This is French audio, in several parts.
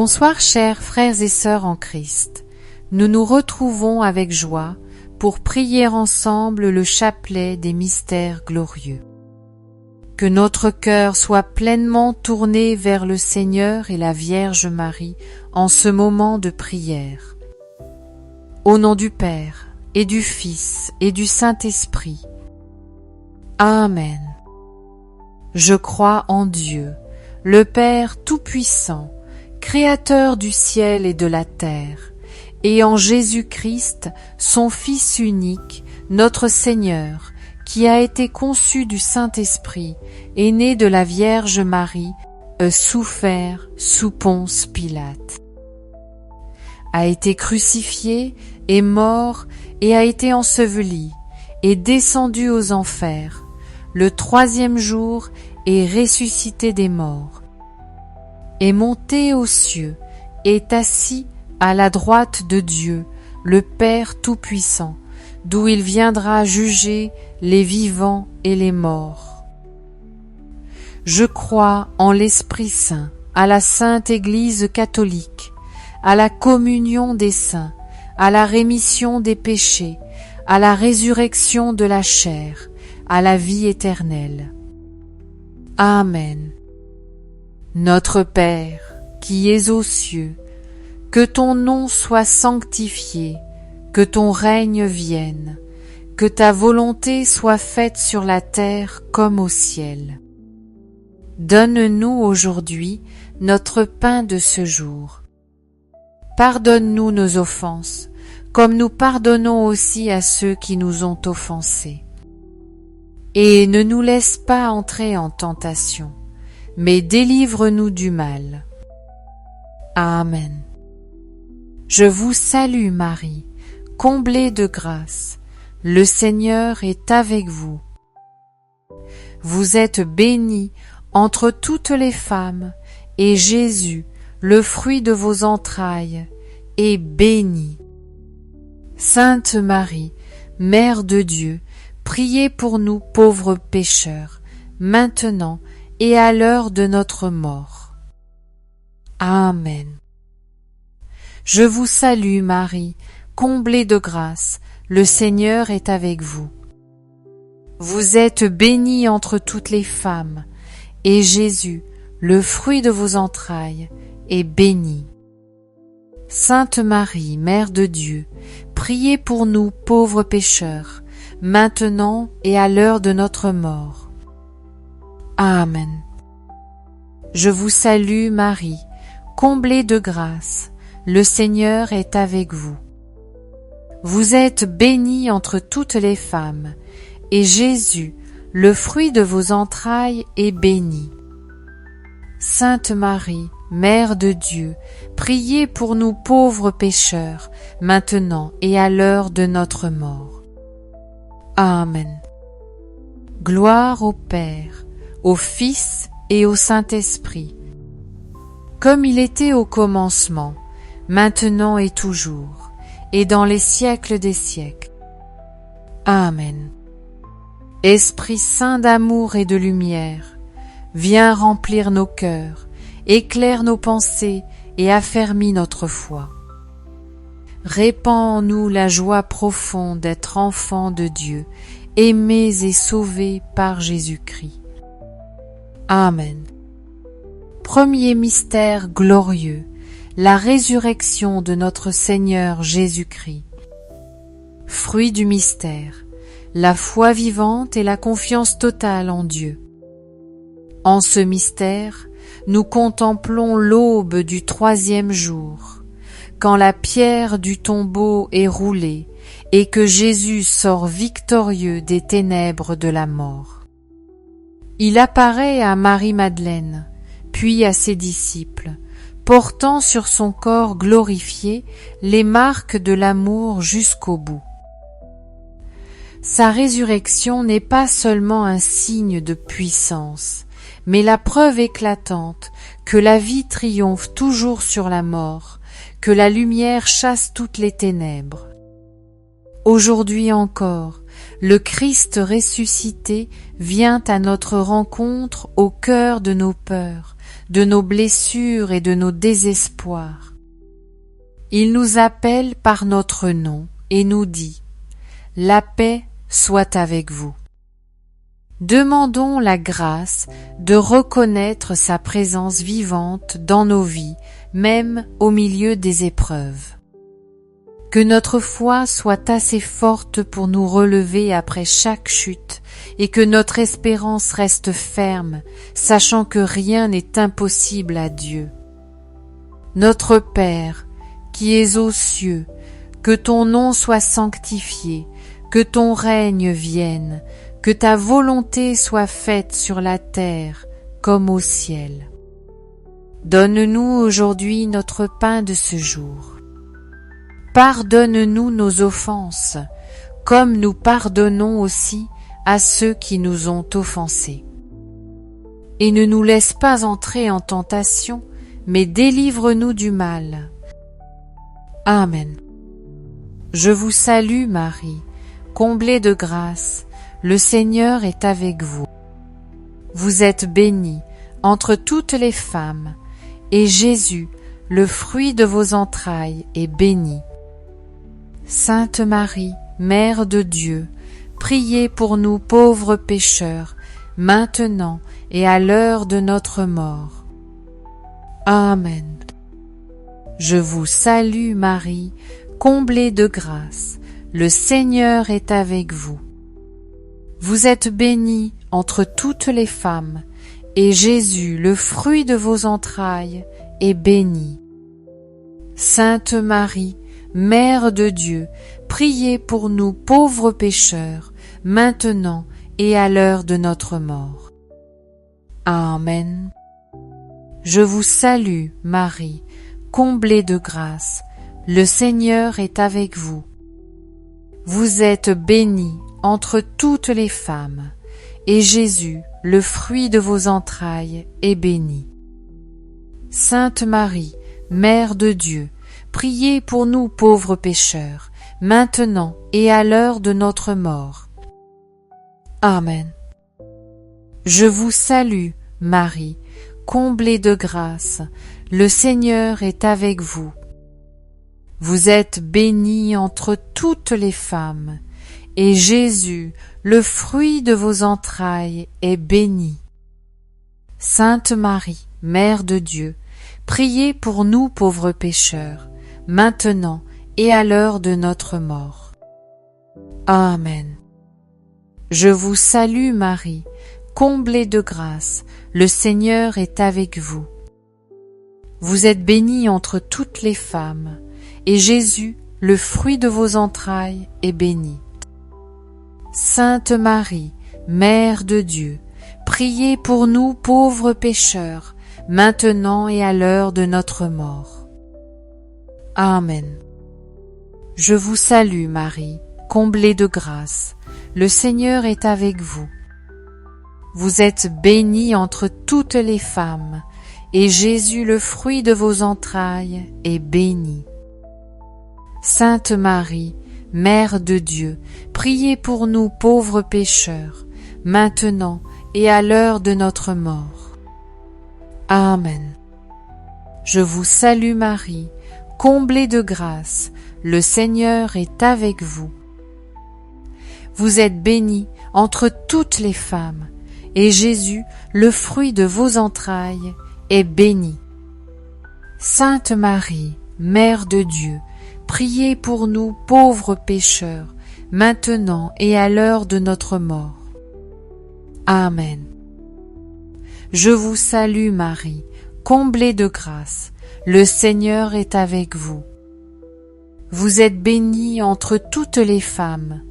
Bonsoir chers frères et sœurs en Christ. Nous nous retrouvons avec joie pour prier ensemble le chapelet des mystères glorieux. Que notre cœur soit pleinement tourné vers le Seigneur et la Vierge Marie en ce moment de prière. Au nom du Père et du Fils et du Saint-Esprit. Amen. Je crois en Dieu, le Père Tout-Puissant, Créateur du ciel et de la terre, et en Jésus-Christ, son Fils unique, notre Seigneur, qui a été conçu du Saint-Esprit et né de la Vierge Marie, souffert sous Ponce Pilate, a été crucifié, est mort et a été enseveli, est descendu aux enfers, le troisième jour est ressuscité des morts, est monté aux cieux, est assis à la droite de Dieu, le Père Tout-Puissant, d'où il viendra juger les vivants et les morts. Je crois en l'Esprit Saint, à la Sainte Église catholique, à la communion des saints, à la rémission des péchés, à la résurrection de la chair, à la vie éternelle. Amen. Notre Père, qui es aux cieux, que ton nom soit sanctifié, que ton règne vienne, que ta volonté soit faite sur la terre comme au ciel. Donne-nous aujourd'hui notre pain de ce jour. Pardonne-nous nos offenses, comme nous pardonnons aussi à ceux qui nous ont offensés. Et ne nous laisse pas entrer en tentation, mais délivre-nous du mal. Amen. Je vous salue Marie, comblée de grâce, le Seigneur est avec vous. Vous êtes bénie entre toutes les femmes, et Jésus, le fruit de vos entrailles, est béni. Sainte Marie, Mère de Dieu, priez pour nous pauvres pécheurs, maintenant et à l'heure de notre mort. Amen. Je vous salue Marie, comblée de grâce, le Seigneur est avec vous. Vous êtes bénie entre toutes les femmes, et Jésus, le fruit de vos entrailles, est béni. Sainte Marie, Mère de Dieu, priez pour nous pauvres pécheurs, maintenant et à l'heure de notre mort. Amen. Je vous salue Marie, comblée de grâce, le Seigneur est avec vous. Vous êtes bénie entre toutes les femmes, et Jésus, le fruit de vos entrailles, est béni. Sainte Marie, Mère de Dieu, priez pour nous pauvres pécheurs, maintenant et à l'heure de notre mort. Amen. Gloire au Père, au Fils et au Saint-Esprit, comme il était au commencement, maintenant et toujours, et dans les siècles des siècles. Amen. Esprit Saint d'amour et de lumière, viens remplir nos cœurs, éclaire nos pensées et affermis notre foi. Répands en nous la joie profonde d'être enfants de Dieu, aimés et sauvés par Jésus-Christ. Amen. Premier mystère glorieux, la résurrection de notre Seigneur Jésus-Christ. Fruit du mystère, la foi vivante et la confiance totale en Dieu. En ce mystère, nous contemplons l'aube du troisième jour, quand la pierre du tombeau est roulée et que Jésus sort victorieux des ténèbres de la mort. Il apparaît à Marie-Madeleine, puis à ses disciples, portant sur son corps glorifié les marques de l'amour jusqu'au bout. Sa résurrection n'est pas seulement un signe de puissance, mais la preuve éclatante que la vie triomphe toujours sur la mort, que la lumière chasse toutes les ténèbres. Aujourd'hui encore, le Christ ressuscité vient à notre rencontre au cœur de nos peurs, de nos blessures et de nos désespoirs. Il nous appelle par notre nom et nous dit « La paix soit avec vous ». Demandons la grâce de reconnaître sa présence vivante dans nos vies, même au milieu des épreuves. Que notre foi soit assez forte pour nous relever après chaque chute et que notre espérance reste ferme, sachant que rien n'est impossible à Dieu. Notre Père, qui es aux cieux, que ton nom soit sanctifié, que ton règne vienne, que ta volonté soit faite sur la terre comme au ciel. Donne-nous aujourd'hui notre pain de ce jour. Pardonne-nous nos offenses, comme nous pardonnons aussi à ceux qui nous ont offensés. Et ne nous laisse pas entrer en tentation, mais délivre-nous du mal. Amen. Je vous salue Marie, comblée de grâce, le Seigneur est avec vous. Vous êtes bénie entre toutes les femmes, et Jésus, le fruit de vos entrailles, est béni. Sainte Marie, Mère de Dieu, priez pour nous pauvres pécheurs, maintenant et à l'heure de notre mort. Amen. Je vous salue Marie, comblée de grâce, le Seigneur est avec vous. Vous êtes bénie entre toutes les femmes, et Jésus, le fruit de vos entrailles, est béni. Sainte Marie, Mère de Dieu, priez pour nous pauvres pécheurs, maintenant et à l'heure de notre mort. Amen. Je vous salue, Marie, comblée de grâce, le Seigneur est avec vous. Vous êtes bénie entre toutes les femmes, et Jésus, le fruit de vos entrailles, est béni. Sainte Marie, Mère de Dieu, priez pour nous pauvres pécheurs, maintenant et à l'heure de notre mort. Amen. Je vous salue, Marie, comblée de grâce, le Seigneur est avec vous. Vous êtes bénie entre toutes les femmes, et Jésus, le fruit de vos entrailles, est béni. Sainte Marie, Mère de Dieu, priez pour nous pauvres pécheurs, maintenant et à l'heure de notre mort. Amen. Je vous salue Marie, comblée de grâce, le Seigneur est avec vous. Vous êtes bénie entre toutes les femmes, et Jésus, le fruit de vos entrailles, est béni. Sainte Marie, Mère de Dieu, priez pour nous pauvres pécheurs, maintenant et à l'heure de notre mort. Amen. Je vous salue Marie, comblée de grâce, le Seigneur est avec vous. Vous êtes bénie entre toutes les femmes, et Jésus, le fruit de vos entrailles, est béni. Sainte Marie, Mère de Dieu, priez pour nous pauvres pécheurs, maintenant et à l'heure de notre mort. Amen. Je vous salue Marie, comblée de grâce, le Seigneur est avec vous. Vous êtes bénie entre toutes les femmes, et Jésus, le fruit de vos entrailles, est béni. Sainte Marie, Mère de Dieu, priez pour nous pauvres pécheurs, maintenant et à l'heure de notre mort. Amen. Je vous salue Marie, comblée de grâce, le Seigneur est avec vous. Vous êtes bénie entre toutes les femmes,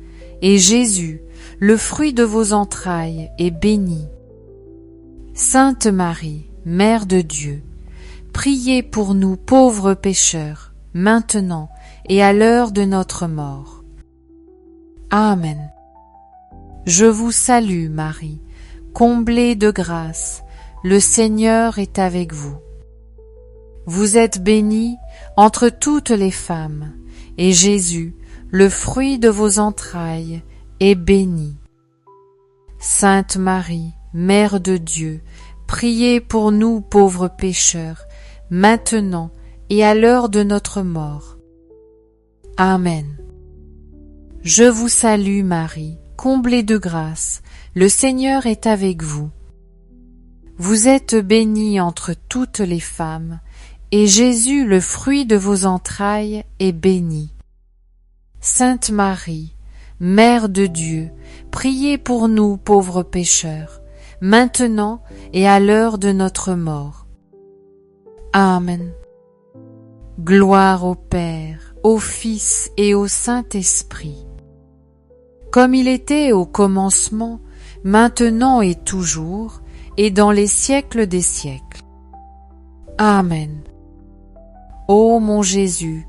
et Jésus, le fruit de vos entrailles, est béni. Sainte Marie, Mère de Dieu, priez pour nous pauvres pécheurs, maintenant et à l'heure de notre mort. Amen. Je vous salue Marie, comblée de grâce, le Seigneur est avec vous. Vous êtes bénie entre toutes les femmes, et Jésus, le fruit de vos entrailles, est béni. Sainte Marie, Mère de Dieu, priez pour nous pauvres pécheurs, maintenant et à l'heure de notre mort. Amen. Je vous salue Marie, comblée de grâce, le Seigneur est avec vous. Vous êtes bénie entre toutes les femmes, et Jésus, le fruit de vos entrailles, est béni. Sainte Marie, Mère de Dieu, priez pour nous pauvres pécheurs, maintenant et à l'heure de notre mort. Amen. Gloire au Père, au Fils et au Saint-Esprit, comme il était au commencement, maintenant et toujours, et dans les siècles des siècles. Amen. Ô mon Jésus,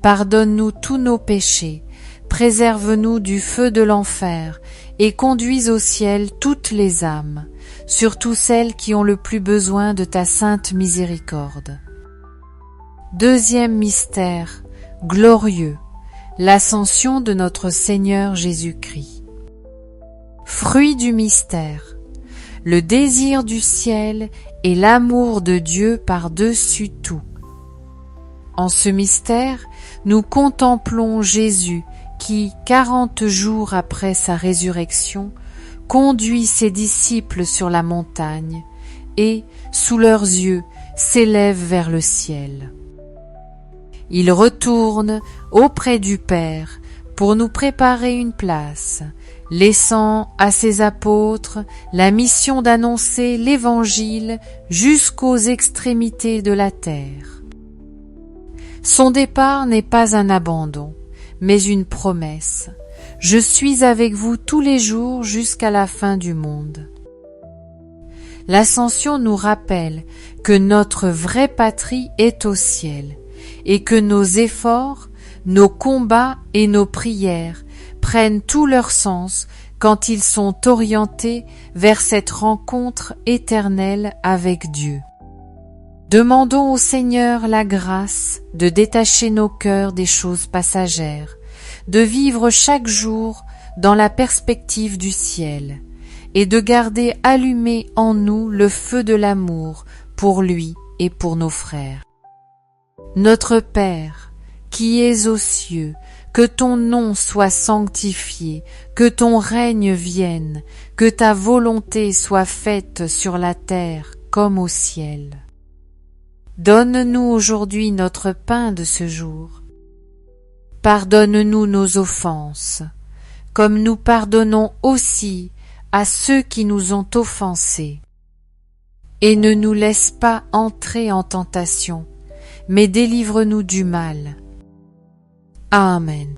pardonne-nous tous nos péchés, préserve-nous du feu de l'enfer, et conduis au ciel toutes les âmes, surtout celles qui ont le plus besoin de ta sainte miséricorde. Deuxième mystère glorieux, l'ascension de notre Seigneur Jésus-Christ. Fruit du mystère, le désir du ciel et l'amour de Dieu par-dessus tout. En ce mystère, nous contemplons Jésus qui, 40 jours après sa résurrection, conduit ses disciples sur la montagne et, sous leurs yeux, s'élève vers le ciel. Il retourne auprès du Père pour nous préparer une place, laissant à ses apôtres la mission d'annoncer l'Évangile jusqu'aux extrémités de la terre. Son départ n'est pas un abandon, mais une promesse. Je suis avec vous tous les jours jusqu'à la fin du monde. L'Ascension nous rappelle que notre vraie patrie est au ciel, et que nos efforts, nos combats et nos prières prennent tout leur sens quand ils sont orientés vers cette rencontre éternelle avec Dieu. Demandons au Seigneur la grâce de détacher nos cœurs des choses passagères, de vivre chaque jour dans la perspective du ciel, et de garder allumé en nous le feu de l'amour pour lui et pour nos frères. Notre Père, qui es aux cieux, que ton nom soit sanctifié, que ton règne vienne, que ta volonté soit faite sur la terre comme au ciel. Donne-nous aujourd'hui notre pain de ce jour. Pardonne-nous nos offenses, comme nous pardonnons aussi à ceux qui nous ont offensés. Et ne nous laisse pas entrer en tentation, mais délivre-nous du mal. Amen.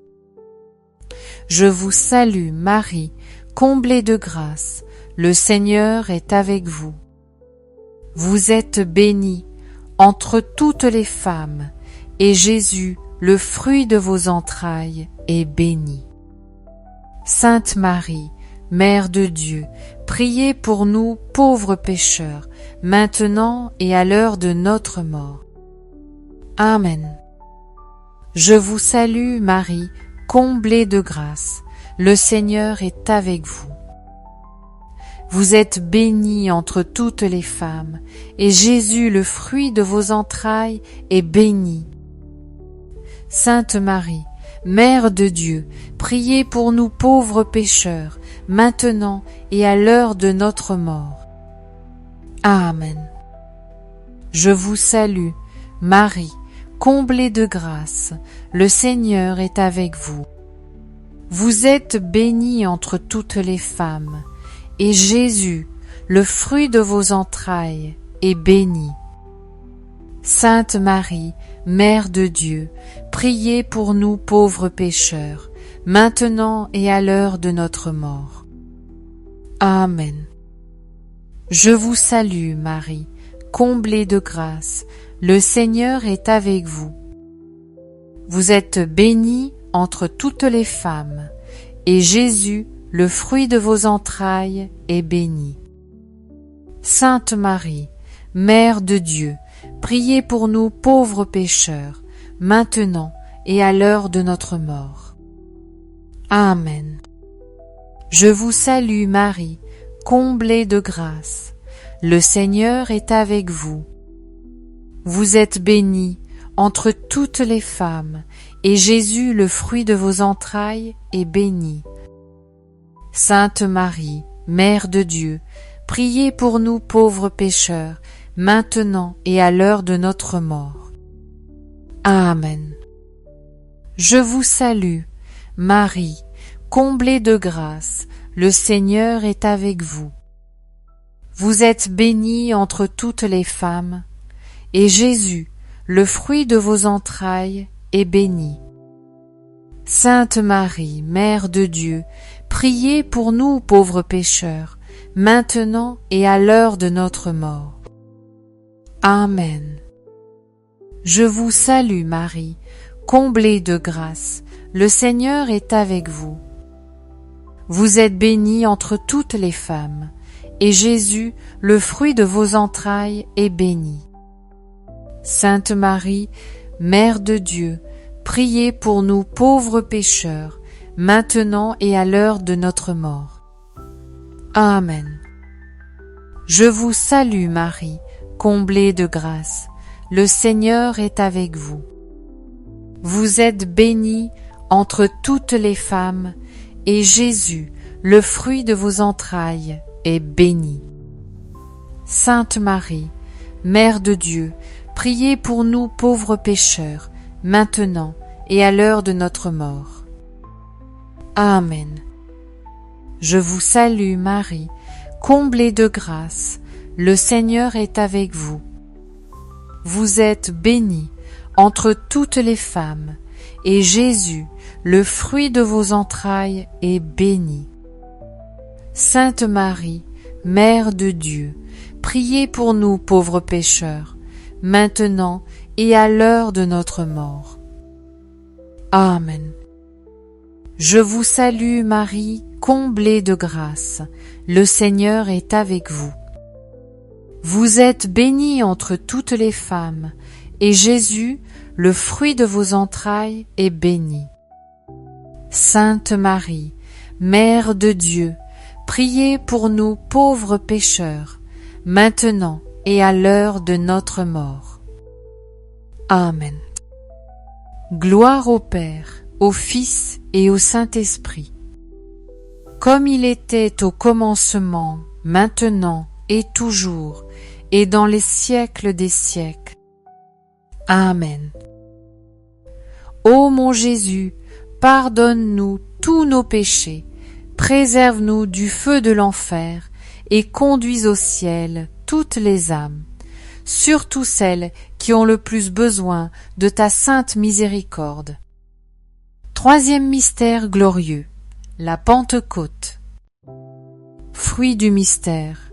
Je vous salue Marie, comblée de grâce, le Seigneur est avec vous. Vous êtes bénie entre toutes les femmes, et Jésus, le fruit de vos entrailles, est béni. Sainte Marie, Mère de Dieu, priez pour nous pauvres pécheurs, maintenant et à l'heure de notre mort. Amen. Je vous salue Marie, comblée de grâce, le Seigneur est avec vous. Vous êtes bénie entre toutes les femmes, et Jésus, le fruit de vos entrailles, est béni. Sainte Marie, Mère de Dieu, priez pour nous pauvres pécheurs, maintenant et à l'heure de notre mort. Amen. Je vous salue, Marie, comblée de grâce, le Seigneur est avec vous. Vous êtes bénie entre toutes les femmes, et Jésus, le fruit de vos entrailles, est béni. Sainte Marie, Mère de Dieu, priez pour nous pauvres pécheurs, maintenant et à l'heure de notre mort. Amen. Je vous salue, Marie, comblée de grâce, le Seigneur est avec vous. Vous êtes bénie entre toutes les femmes, et Jésus, le fruit de vos entrailles, est béni. Sainte Marie, Mère de Dieu, priez pour nous pauvres pécheurs, maintenant et à l'heure de notre mort. Amen. Je vous salue Marie, comblée de grâce, le Seigneur est avec vous. Vous êtes bénie entre toutes les femmes, et Jésus, le fruit de vos entrailles, est béni. Sainte Marie, Mère de Dieu, priez pour nous pauvres pécheurs, maintenant et à l'heure de notre mort. Amen. Je vous salue, Marie, comblée de grâce, le Seigneur est avec vous. Vous êtes bénie entre toutes les femmes, et Jésus, le fruit de vos entrailles, est béni. Sainte Marie, Mère de Dieu, priez pour nous pauvres pécheurs, maintenant et à l'heure de notre mort. Amen. Je vous salue Marie, comblée de grâce, le Seigneur est avec vous. Vous êtes bénie entre toutes les femmes, et Jésus, le fruit de vos entrailles, est béni. Sainte Marie, Mère de Dieu, priez pour nous pauvres pécheurs, maintenant et à l'heure de notre mort. Amen. Je vous salue Marie, comblée de grâce, le Seigneur est avec vous. Vous êtes bénie entre toutes les femmes, et Jésus, le fruit de vos entrailles, est béni. Sainte Marie, Mère de Dieu, priez pour nous pauvres pécheurs, maintenant et à l'heure de notre mort. Amen. Je vous salue Marie, comblée de grâce, le Seigneur est avec vous. Vous êtes bénie entre toutes les femmes, et Jésus, le fruit de vos entrailles, est béni. Sainte Marie, Mère de Dieu, priez pour nous pauvres pécheurs, maintenant et à l'heure de notre mort. Amen. Je vous salue Marie, comblée de grâce, le Seigneur est avec vous. Vous êtes bénie entre toutes les femmes, et Jésus, le fruit de vos entrailles, est béni. Sainte Marie, Mère de Dieu, priez pour nous pauvres pécheurs, maintenant et à l'heure de notre mort. Amen. Gloire au Père, au Fils et au Saint-Esprit, comme il était au commencement, maintenant et toujours, et dans les siècles des siècles. Amen. Ô mon Jésus, pardonne-nous tous nos péchés, préserve-nous du feu de l'enfer, et conduis au ciel toutes les âmes, surtout celles qui ont le plus besoin de ta sainte miséricorde. Troisième mystère glorieux, la Pentecôte. Fruit du mystère,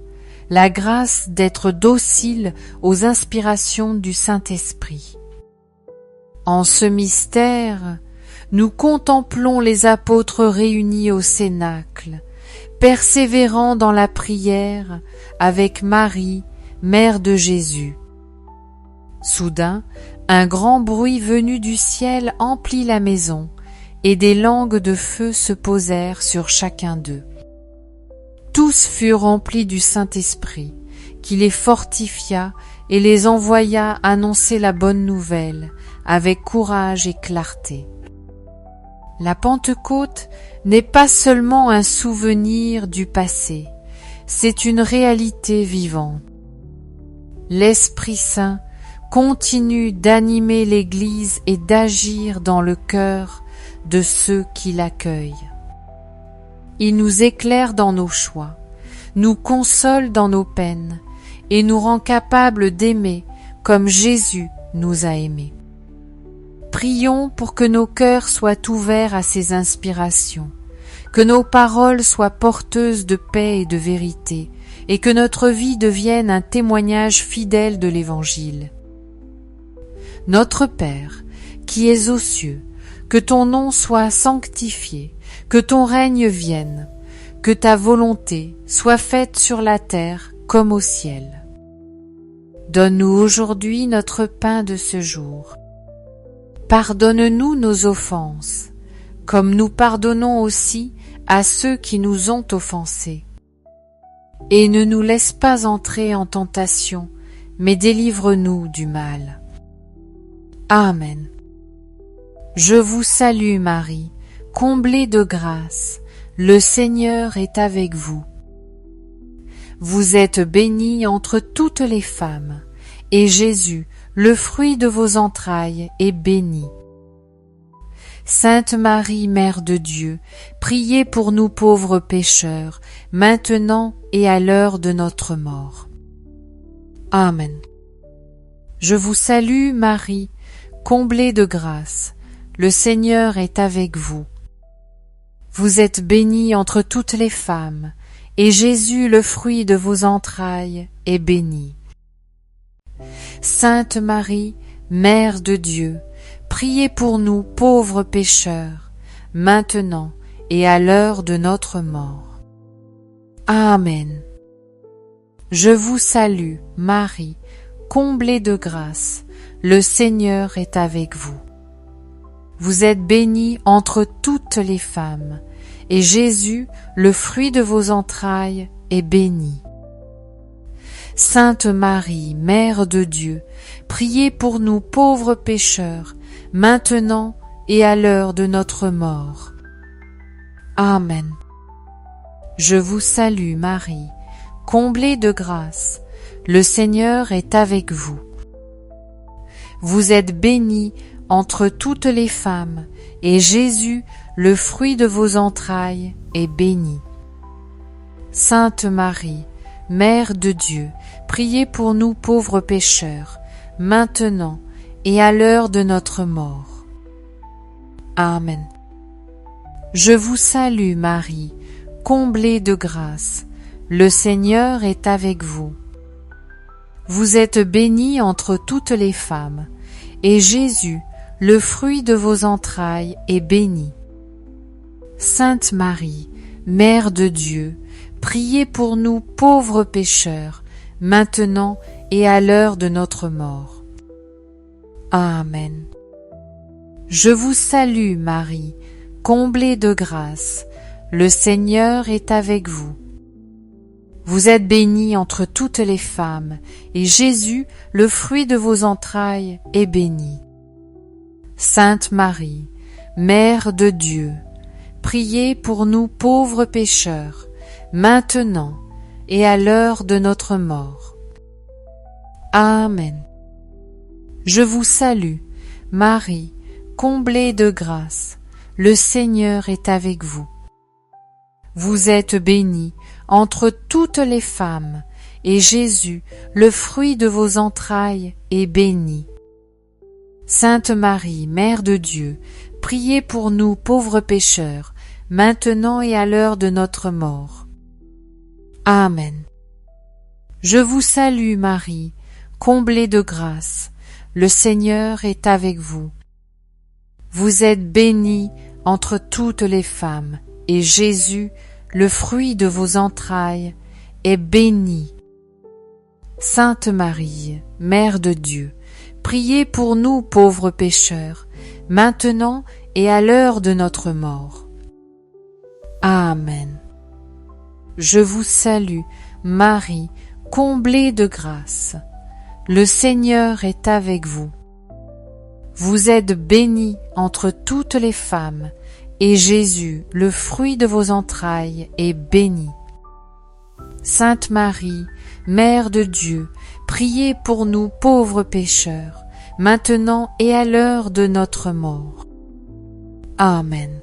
la grâce d'être docile aux inspirations du Saint-Esprit. En ce mystère, nous contemplons les apôtres réunis au cénacle, persévérant dans la prière avec Marie, Mère de Jésus. Soudain, un grand bruit venu du ciel emplit la maison, et des langues de feu se posèrent sur chacun d'eux. Tous furent remplis du Saint-Esprit, qui les fortifia et les envoya annoncer la bonne nouvelle, avec courage et clarté. La Pentecôte n'est pas seulement un souvenir du passé, c'est une réalité vivante. L'Esprit Saint continue d'animer l'Église et d'agir dans le cœur de ceux qui l'accueillent. Il nous éclaire dans nos choix, nous console dans nos peines et nous rend capables d'aimer comme Jésus nous a aimés. Prions pour que nos cœurs soient ouverts à ces inspirations, que nos paroles soient porteuses de paix et de vérité, et que notre vie devienne un témoignage fidèle de l'Évangile. Notre Père, qui es aux cieux, que ton nom soit sanctifié, que ton règne vienne, que ta volonté soit faite sur la terre comme au ciel. Donne-nous aujourd'hui notre pain de ce jour. Pardonne-nous nos offenses, comme nous pardonnons aussi à ceux qui nous ont offensés. et ne nous laisse pas entrer en tentation, mais délivre-nous du mal. Amen. Je vous salue Marie, comblée de grâce, le Seigneur est avec vous. Vous êtes bénie entre toutes les femmes, et Jésus, le fruit de vos entrailles, est béni. Sainte Marie, Mère de Dieu, priez pour nous pauvres pécheurs, maintenant et à l'heure de notre mort. Amen. Je vous salue Marie, comblée de grâce, le Seigneur est avec vous. Vous êtes bénie entre toutes les femmes, et Jésus, le fruit de vos entrailles, est béni. Sainte Marie, Mère de Dieu, priez pour nous pauvres pécheurs, maintenant et à l'heure de notre mort. Amen. Je vous salue, Marie, comblée de grâce, le Seigneur est avec vous. Vous êtes bénie entre toutes les femmes, et Jésus, le fruit de vos entrailles, est béni. Sainte Marie, Mère de Dieu, priez pour nous pauvres pécheurs, maintenant et à l'heure de notre mort. Amen. Je vous salue Marie, comblée de grâce, le Seigneur est avec vous. Vous êtes bénie entre toutes les femmes, et Jésus, le fruit de vos entrailles, est béni. Sainte Marie, Mère de Dieu, priez pour nous pauvres pécheurs, maintenant et à l'heure de notre mort. Amen. Je vous salue Marie, comblée de grâce, le Seigneur est avec vous. Vous êtes bénie entre toutes les femmes, et Jésus, le fruit de vos entrailles, est béni. Sainte Marie, Mère de Dieu, priez pour nous pauvres pécheurs, maintenant et à l'heure de notre mort. Amen. Je vous salue Marie, comblée de grâce, le Seigneur est avec vous. Vous êtes bénie entre toutes les femmes, et Jésus, le fruit de vos entrailles, est béni. Sainte Marie, Mère de Dieu, priez pour nous pauvres pécheurs, maintenant et à l'heure de notre mort. Amen. Je vous salue, Marie, comblée de grâce, le Seigneur est avec vous. Vous êtes bénie entre toutes les femmes, et Jésus, le fruit de vos entrailles, est béni. Sainte Marie, Mère de Dieu, priez pour nous pauvres pécheurs, maintenant et à l'heure de notre mort. Amen. Je vous salue Marie, comblée de grâce, le Seigneur est avec vous. Vous êtes bénie entre toutes les femmes, et Jésus, le fruit de vos entrailles, est béni. Sainte Marie, Mère de Dieu, priez pour nous pauvres pécheurs, maintenant et à l'heure de notre mort. Amen. Je vous salue, Marie, comblée de grâce. Le Seigneur est avec vous. Vous êtes bénie entre toutes les femmes, et Jésus, le fruit de vos entrailles, est béni. Sainte Marie, Mère de Dieu, priez pour nous pauvres pécheurs, maintenant et à l'heure de notre mort. Amen.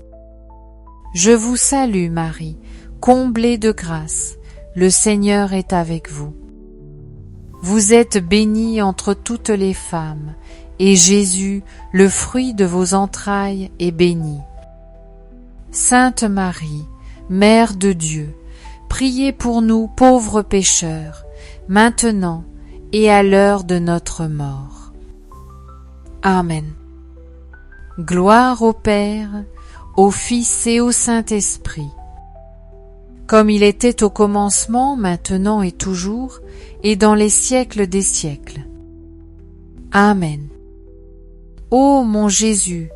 Je vous salue Marie, comblée de grâce, le Seigneur est avec vous. Vous êtes bénie entre toutes les femmes, et Jésus, le fruit de vos entrailles, est béni. Sainte Marie, Mère de Dieu, priez pour nous pauvres pécheurs, maintenant et à l'heure de notre mort. Amen. Gloire au Père, au Fils et au Saint-Esprit, comme il était au commencement, maintenant et toujours, et dans les siècles des siècles. Amen. Ô mon Jésus,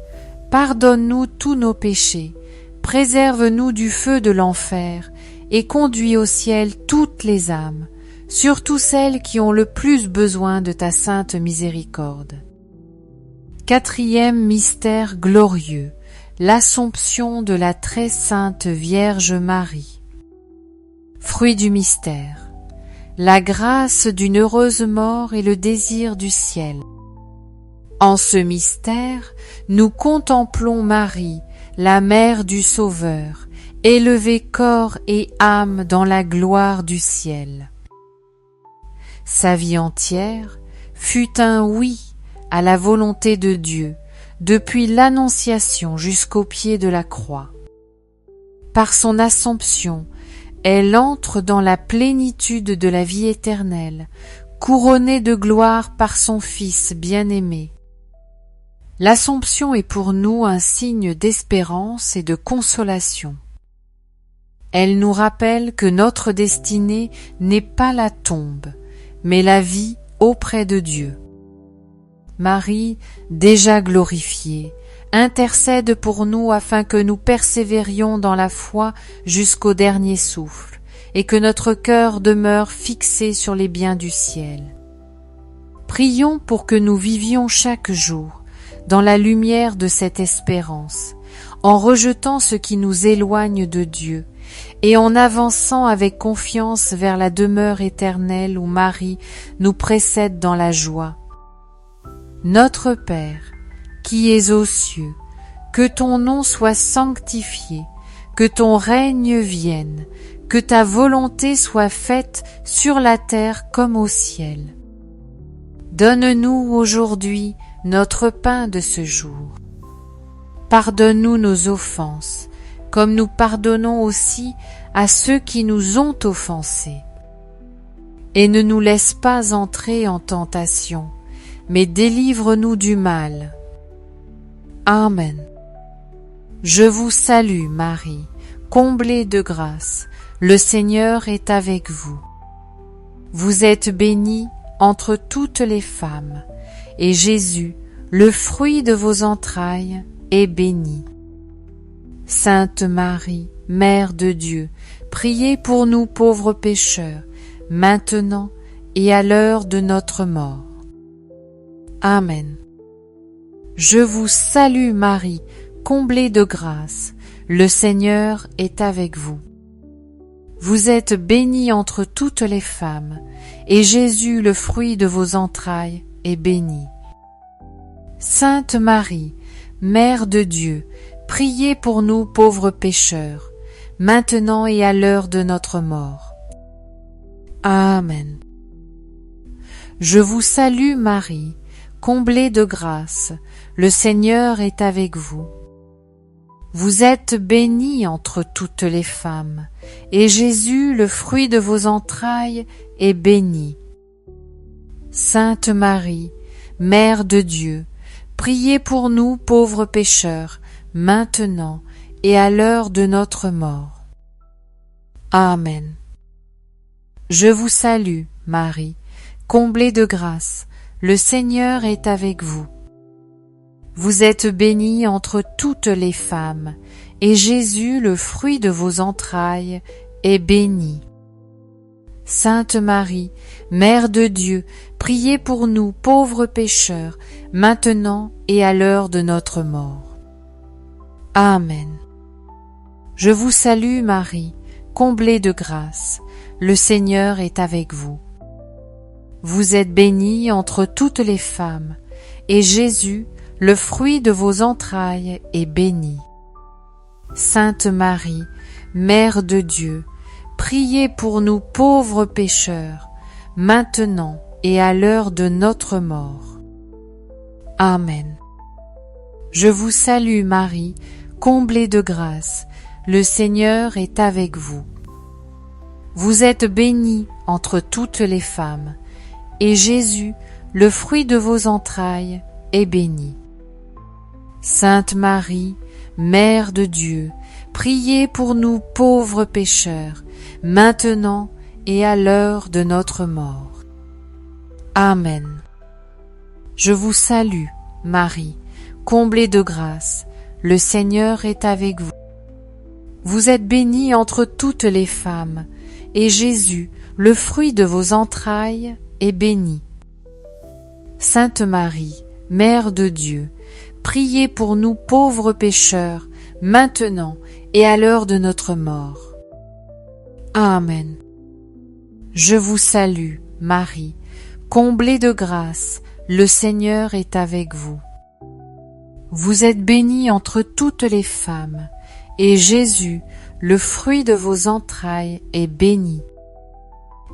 pardonne-nous tous nos péchés, préserve-nous du feu de l'enfer, et conduis au ciel toutes les âmes, surtout celles qui ont le plus besoin de ta sainte miséricorde. Quatrième mystère glorieux, l'Assomption de la très sainte Vierge Marie. Fruit du mystère, la grâce d'une heureuse mort et le désir du ciel. En ce mystère, nous contemplons Marie, la mère du Sauveur, élevée corps et âme dans la gloire du ciel. Sa vie entière fut un oui à la volonté de Dieu, depuis l'Annonciation jusqu'au pied de la croix. Par son Assomption, elle entre dans la plénitude de la vie éternelle, couronnée de gloire par son Fils bien-aimé. L'Assomption est pour nous un signe d'espérance et de consolation. Elle nous rappelle que notre destinée n'est pas la tombe, mais la vie auprès de Dieu. Marie, déjà glorifiée, intercède pour nous afin que nous persévérions dans la foi jusqu'au dernier souffle et que notre cœur demeure fixé sur les biens du ciel. Prions pour que nous vivions chaque jour dans la lumière de cette espérance, en rejetant ce qui nous éloigne de Dieu et en avançant avec confiance vers la demeure éternelle où Marie nous précède dans la joie. Notre Père, qui es aux cieux, que ton nom soit sanctifié, que ton règne vienne, que ta volonté soit faite sur la terre comme au ciel. Donne-nous aujourd'hui notre pain de ce jour. Pardonne-nous nos offenses, comme nous pardonnons aussi à ceux qui nous ont offensés. Et ne nous laisse pas entrer en tentation, mais délivre-nous du mal. Amen. Je vous salue, Marie, comblée de grâce, le Seigneur est avec vous. Vous êtes bénie entre toutes les femmes, et Jésus, le fruit de vos entrailles, est béni. Sainte Marie, Mère de Dieu, priez pour nous pauvres pécheurs, maintenant et à l'heure de notre mort. Amen. Je vous salue Marie, comblée de grâce, le Seigneur est avec vous. Vous êtes bénie entre toutes les femmes, et Jésus, le fruit de vos entrailles, est béni. Sainte Marie, Mère de Dieu, priez pour nous pauvres pécheurs, maintenant et à l'heure de notre mort. Amen. Je vous salue Marie, comblée de grâce, le Seigneur est avec vous. Vous êtes bénie entre toutes les femmes, et Jésus, le fruit de vos entrailles, est béni. Sainte Marie, Mère de Dieu, priez pour nous pauvres pécheurs, maintenant et à l'heure de notre mort. Amen. Je vous salue, Marie, comblée de grâce, le Seigneur est avec vous. Vous êtes bénie entre toutes les femmes, et Jésus, le fruit de vos entrailles, est béni. Sainte Marie, Mère de Dieu, priez pour nous pauvres pécheurs, maintenant et à l'heure de notre mort. Amen. Je vous salue Marie, comblée de grâce, le Seigneur est avec vous. Vous êtes bénie entre toutes les femmes, et Jésus, le fruit de vos entrailles, est béni. Sainte Marie, Mère de Dieu, priez pour nous pauvres pécheurs, maintenant et à l'heure de notre mort. Amen. Je vous salue Marie, comblée de grâce, le Seigneur est avec vous. Vous êtes bénie entre toutes les femmes, et Jésus, le fruit de vos entrailles, est béni. Sainte Marie, Mère de Dieu, priez pour nous pauvres pécheurs, maintenant et à l'heure de notre mort. Amen. Je vous salue, Marie, comblée de grâce, le Seigneur est avec vous. Vous êtes bénie entre toutes les femmes, et Jésus, le fruit de vos entrailles, est béni. Sainte Marie, Mère de Dieu, priez pour nous pauvres pécheurs, maintenant et à l'heure de notre mort. Amen. Je vous salue, Marie, comblée de grâce, le Seigneur est avec vous. Vous êtes bénie entre toutes les femmes, et Jésus, le fruit de vos entrailles, est béni.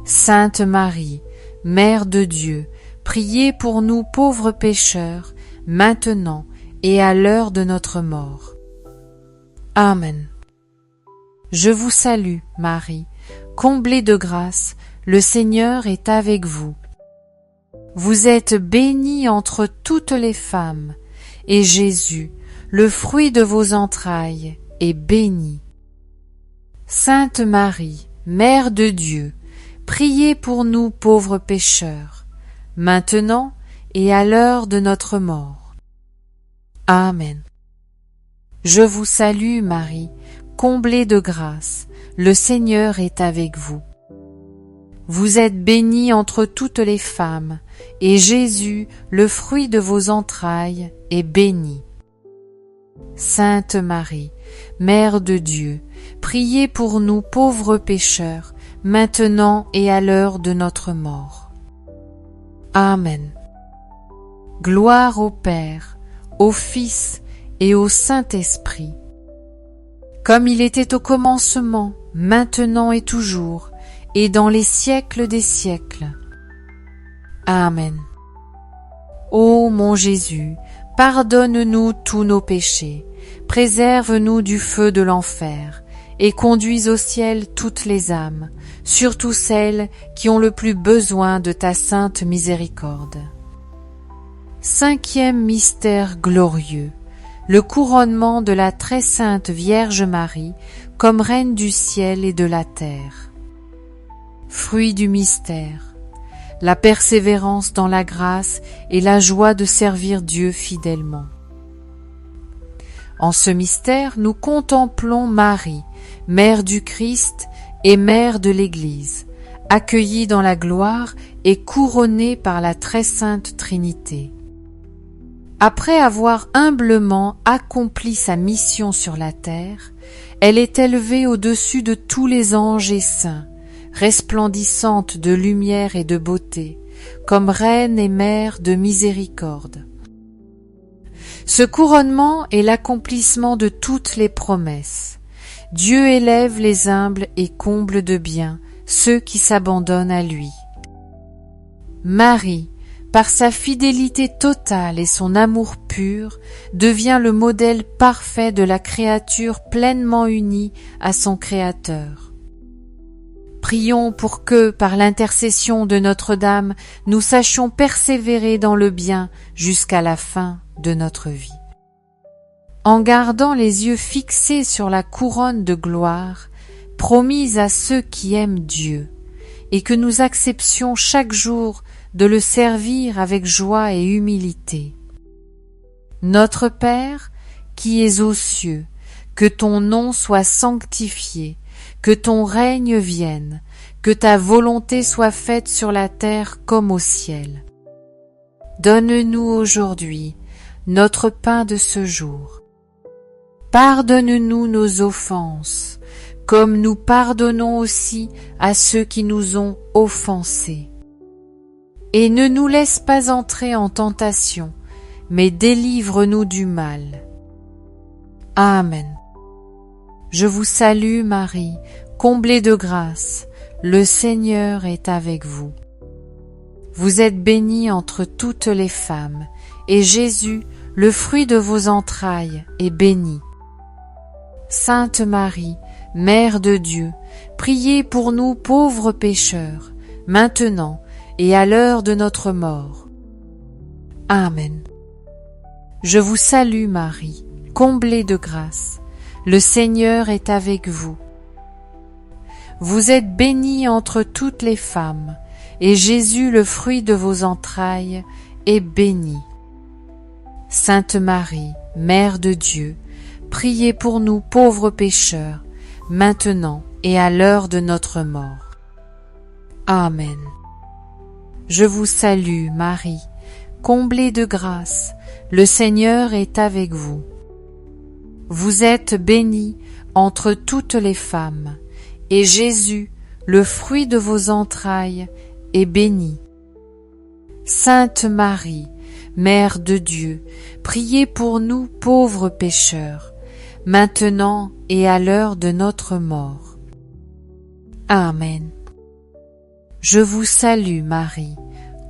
Sainte Marie, Mère de Dieu, priez pour nous pauvres pécheurs, maintenant et à l'heure de notre mort. Amen. Je vous salue, Marie, comblée de grâce, le Seigneur est avec vous. Vous êtes bénie entre toutes les femmes, et Jésus, le fruit de vos entrailles, est béni. Sainte Marie, Mère de Dieu, priez pour nous pauvres pécheurs, maintenant et à l'heure de notre mort. Amen. Je vous salue, Marie, comblée de grâce, le Seigneur est avec vous. Vous êtes bénie entre toutes les femmes, et Jésus, le fruit de vos entrailles, est béni. Sainte Marie, Mère de Dieu, priez pour nous pauvres pécheurs, maintenant et à l'heure de notre mort. Amen. Gloire au Père, au Fils et au Saint-Esprit, comme il était au commencement, maintenant et toujours, et dans les siècles des siècles. Amen. Ô mon Jésus, pardonne-nous tous nos péchés, préserve-nous du feu de l'enfer, et conduis au ciel toutes les âmes, surtout celles qui ont le plus besoin de ta sainte miséricorde. Cinquième mystère glorieux, le couronnement de la très sainte Vierge Marie comme Reine du ciel et de la terre. Fruit du mystère, la persévérance dans la grâce et la joie de servir Dieu fidèlement. En ce mystère, nous contemplons Marie, Mère du Christ et Mère de l'Église, accueillie dans la gloire et couronnée par la très sainte Trinité. Après avoir humblement accompli sa mission sur la terre, elle est élevée au-dessus de tous les anges et saints, resplendissante de lumière et de beauté, comme Reine et Mère de miséricorde. Ce couronnement est l'accomplissement de toutes les promesses. Dieu élève les humbles et comble de bien ceux qui s'abandonnent à lui. Marie, par sa fidélité totale et son amour pur, devient le modèle parfait de la créature pleinement unie à son Créateur. Prions pour que, par l'intercession de Notre-Dame, nous sachions persévérer dans le bien jusqu'à la fin de notre vie. En gardant les yeux fixés sur la couronne de gloire, promise à ceux qui aiment Dieu, et que nous acceptions chaque jour de le servir avec joie et humilité. Notre Père, qui es aux cieux, que ton nom soit sanctifié, que ton règne vienne, que ta volonté soit faite sur la terre comme au ciel. Donne-nous aujourd'hui notre pain de ce jour. Pardonne-nous nos offenses, comme nous pardonnons aussi à ceux qui nous ont offensés. Et ne nous laisse pas entrer en tentation, mais délivre-nous du mal. Amen. Je vous salue Marie, comblée de grâce, le Seigneur est avec vous. Vous êtes bénie entre toutes les femmes, et Jésus, le fruit de vos entrailles, est béni. Sainte Marie, Mère de Dieu, priez pour nous pauvres pécheurs, maintenant et à l'heure de notre mort. Amen. Je vous salue Marie, comblée de grâce, le Seigneur est avec vous. Vous êtes bénie entre toutes les femmes, et Jésus, le fruit de vos entrailles, est béni. Sainte Marie, Mère de Dieu, priez pour nous pauvres pécheurs, maintenant et à l'heure de notre mort. Amen. Je vous salue, Marie, comblée de grâce, le Seigneur est avec vous. Vous êtes bénie entre toutes les femmes, et Jésus, le fruit de vos entrailles, est béni. Sainte Marie, Mère de Dieu, priez pour nous pauvres pécheurs, maintenant et à l'heure de notre mort. Amen. Je vous salue, Marie,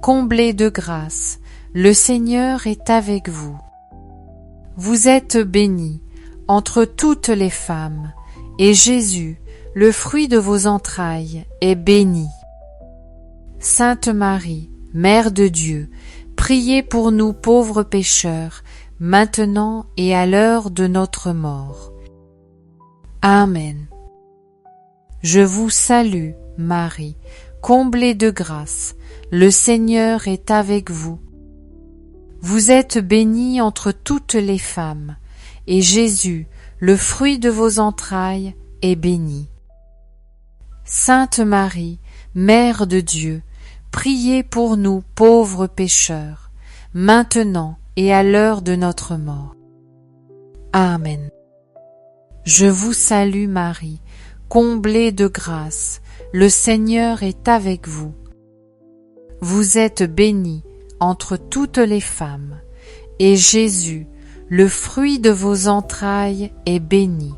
comblée de grâce, le Seigneur est avec vous. Vous êtes bénie entre toutes les femmes, et Jésus, le fruit de vos entrailles, est béni. Sainte Marie, Mère de Dieu, priez pour nous pauvres pécheurs, maintenant et à l'heure de notre mort. Amen. Je vous salue, Marie, comblée de grâce, le Seigneur est avec vous. Vous êtes bénie entre toutes les femmes, et Jésus, le fruit de vos entrailles, est béni. Sainte Marie, Mère de Dieu, priez pour nous pauvres pécheurs, maintenant et à l'heure de notre mort. Amen. Je vous salue Marie, comblée de grâce, le Seigneur est avec vous. Vous êtes bénie entre toutes les femmes, et Jésus, le fruit de vos entrailles, est béni.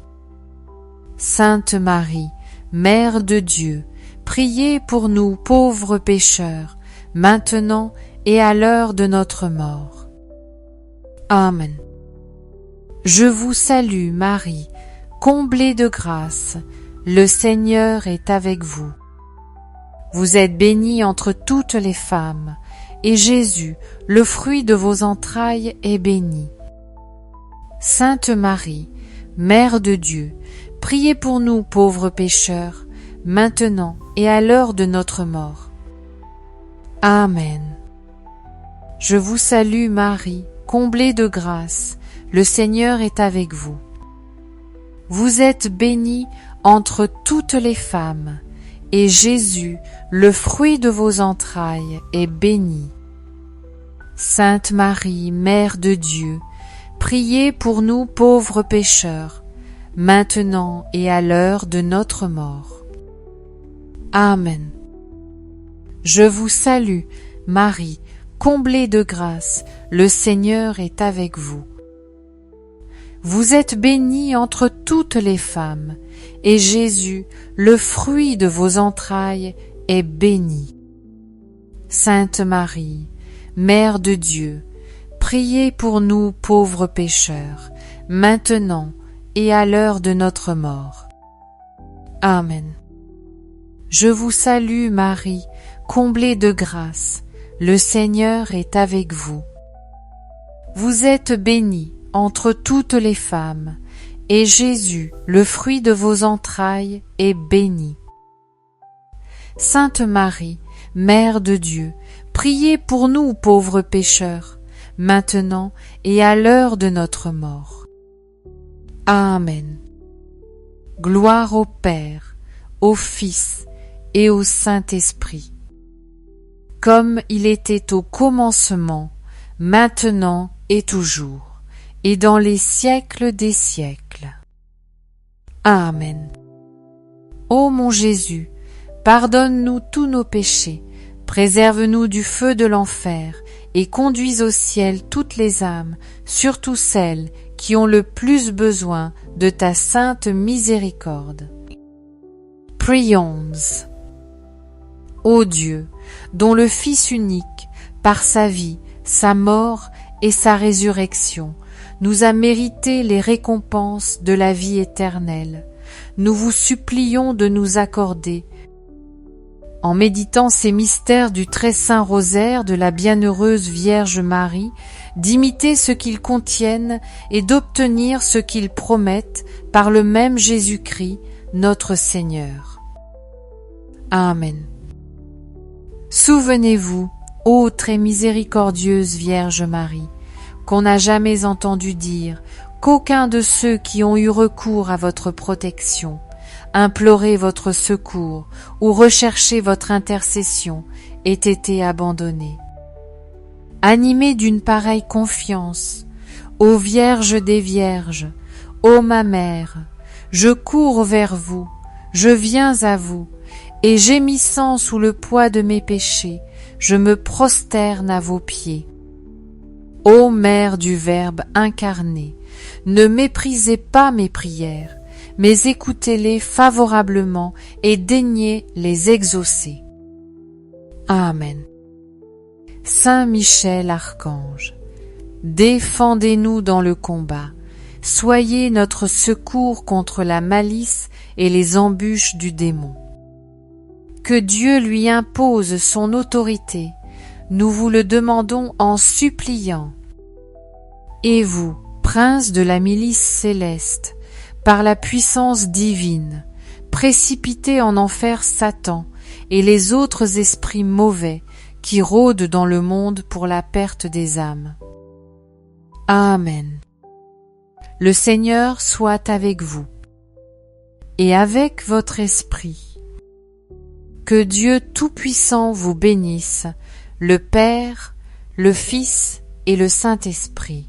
Sainte Marie, Mère de Dieu, priez pour nous pauvres pécheurs, maintenant et à l'heure de notre mort. Amen. Je vous salue Marie, comblée de grâce, le Seigneur est avec vous. Vous êtes bénie entre toutes les femmes, et Jésus, le fruit de vos entrailles, est béni. Sainte Marie, Mère de Dieu, priez pour nous pauvres pécheurs, maintenant et à l'heure de notre mort. Amen. Je vous salue Marie, comblée de grâce, le Seigneur est avec vous. Vous êtes bénie entre toutes les femmes, et Jésus, le fruit de vos entrailles, est béni. Sainte Marie, Mère de Dieu, priez pour nous pauvres pécheurs, maintenant et à l'heure de notre mort. Amen. Je vous salue, Marie, comblée de grâce, le Seigneur est avec vous. Vous êtes bénie entre toutes les femmes, et Jésus, le fruit de vos entrailles, est béni. Sainte Marie, Mère de Dieu, priez pour nous pauvres pécheurs, maintenant et à l'heure de notre mort. Amen. Je vous salue Marie, comblée de grâce, le Seigneur est avec vous. Vous êtes bénie entre toutes les femmes, et Jésus, le fruit de vos entrailles, est béni. Sainte Marie, Mère de Dieu, priez pour nous pauvres pécheurs, maintenant et à l'heure de notre mort. Amen. Gloire au Père, au Fils et au Saint-Esprit, comme il était au commencement, maintenant et toujours, et dans les siècles des siècles. Amen. Ô mon Jésus, pardonne-nous tous nos péchés, préserve-nous du feu de l'enfer, et conduis au ciel toutes les âmes, surtout celles qui ont le plus besoin de ta sainte miséricorde. Prions. Ô Dieu, dont le Fils unique, par sa vie, sa mort et sa résurrection, nous a mérité les récompenses de la vie éternelle, nous vous supplions de nous accorder, en méditant ces mystères du très saint rosaire de la bienheureuse Vierge Marie, d'imiter ce qu'ils contiennent et d'obtenir ce qu'ils promettent par le même Jésus-Christ, notre Seigneur. Amen. Souvenez-vous, ô très miséricordieuse Vierge Marie, qu'on n'a jamais entendu dire qu'aucun de ceux qui ont eu recours à votre protection, implorer votre secours ou rechercher votre intercession ait été abandonné. Animée d'une pareille confiance, ô Vierge des Vierges, ô ma mère, je cours vers vous, je viens à vous, et gémissant sous le poids de mes péchés, je me prosterne à vos pieds. Ô Mère du Verbe incarné, ne méprisez pas mes prières, mais écoutez-les favorablement et daignez les exaucer. Amen. Saint Michel Archange, défendez-nous dans le combat, soyez notre secours contre la malice et les embûches du démon. Que Dieu lui impose son autorité, nous vous le demandons en suppliant. Et vous, prince de la milice céleste, par la puissance divine, précipitez en enfer Satan et les autres esprits mauvais qui rôdent dans le monde pour la perte des âmes. Amen. Le Seigneur soit avec vous et avec votre esprit. Que Dieu Tout-Puissant vous bénisse, le Père, le Fils et le Saint-Esprit.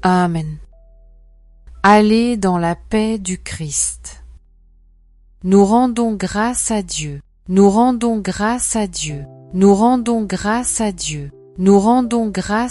Amen. Allez dans la paix du Christ. Nous rendons grâce à Dieu, nous rendons grâce à Dieu, nous rendons grâce à Dieu, nous rendons grâce